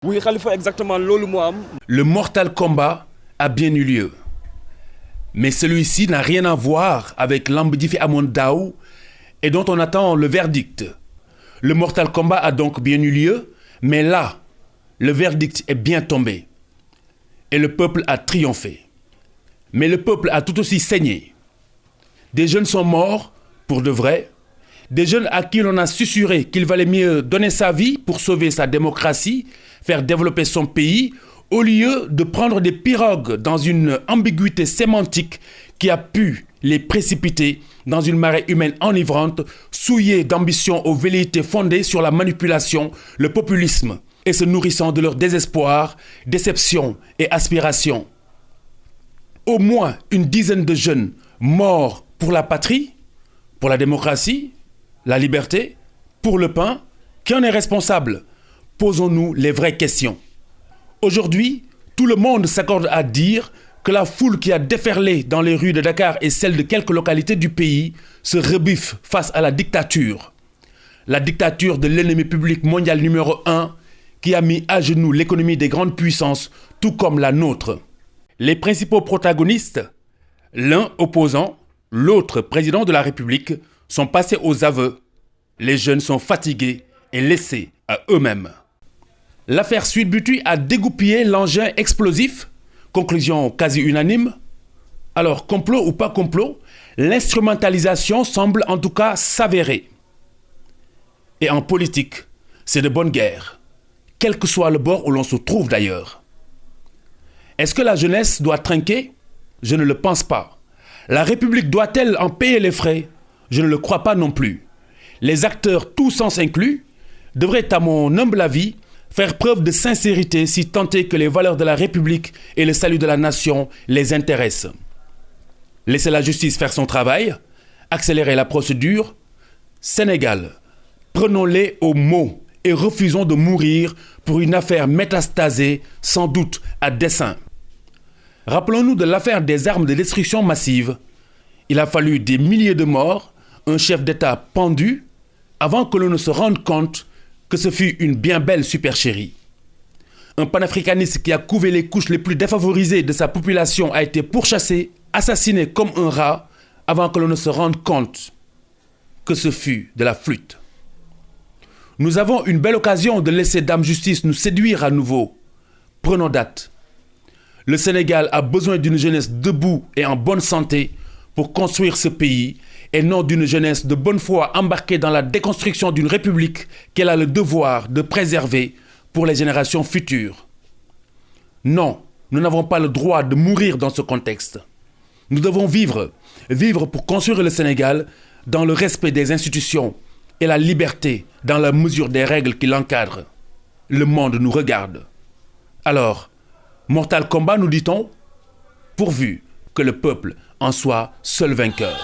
Oui, Khalifa, exactement, lolu mo am. Le Mortal Kombat a bien eu lieu. Mais celui-ci n'a rien à voir avec l'Ambedifi Amondao et dont on attend le verdict. Le Mortal Kombat a donc bien eu lieu, mais là, le verdict est bien tombé. Et le peuple a triomphé. Mais le peuple a tout aussi saigné. Des jeunes sont morts, pour de vrai. Des jeunes à qui l'on a susurré qu'il valait mieux donner sa vie pour sauver sa démocratie, faire développer son pays, au lieu de prendre des pirogues dans une ambiguïté sémantique qui a pu les précipiter dans une marée humaine enivrante, souillée d'ambitions aux velléités fondées sur la manipulation, le populisme, et se nourrissant de leur désespoir, déception et aspiration. Au moins une dizaine de jeunes morts pour la patrie, pour la démocratie, la liberté, pour le pain. Qui en est responsable? Posons-nous les vraies questions. Aujourd'hui, tout le monde s'accorde à dire que la foule qui a déferlé dans les rues de Dakar et celles de quelques localités du pays se rebiffe face à la dictature. La dictature de l'ennemi public mondial numéro 1 qui a mis à genoux l'économie des grandes puissances, tout comme la nôtre. Les principaux protagonistes, l'un opposant, l'autre président de la République, sont passés aux aveux. Les jeunes sont fatigués et laissés à eux-mêmes. L'affaire Sweet Beauty a dégoupillé l'engin explosif. Conclusion quasi unanime. Alors, complot ou pas complot, l'instrumentalisation semble en tout cas s'avérer. Et en politique, c'est de bonne guerre, quel que soit le bord où l'on se trouve d'ailleurs. Est-ce que la jeunesse doit trinquer? Je ne le pense pas. La République doit-elle en payer les frais? Je ne le crois pas non plus. Les acteurs, tous sens inclus, devraient, à mon humble avis, faire preuve de sincérité si tant est que les valeurs de la République et le salut de la nation les intéressent. Laissez la justice faire son travail, accélérer la procédure. Sénégal, prenons-les au mot et refusons de mourir pour une affaire métastasée, sans doute à dessein. Rappelons-nous de l'affaire des armes de destruction massive. Il a fallu des milliers de morts, un chef d'État pendu, avant que l'on ne se rende compte que ce fut une bien belle supercherie. Un panafricaniste qui a couvé les couches les plus défavorisées de sa population a été pourchassé, assassiné comme un rat, avant que l'on ne se rende compte que ce fut de la flûte. Nous avons une belle occasion de laisser Dame Justice nous séduire à nouveau. Prenons date. Le Sénégal a besoin d'une jeunesse debout et en bonne santé pour construire ce pays, et non d'une jeunesse de bonne foi embarquée dans la déconstruction d'une république qu'elle a le devoir de préserver pour les générations futures. Non, nous n'avons pas le droit de mourir dans ce contexte. Nous devons vivre pour construire le Sénégal dans le respect des institutions et la liberté dans la mesure des règles qui l'encadrent. Le monde nous regarde. Alors, Mortal Kombat, nous dit-on, pourvu que le peuple en soit seul vainqueur.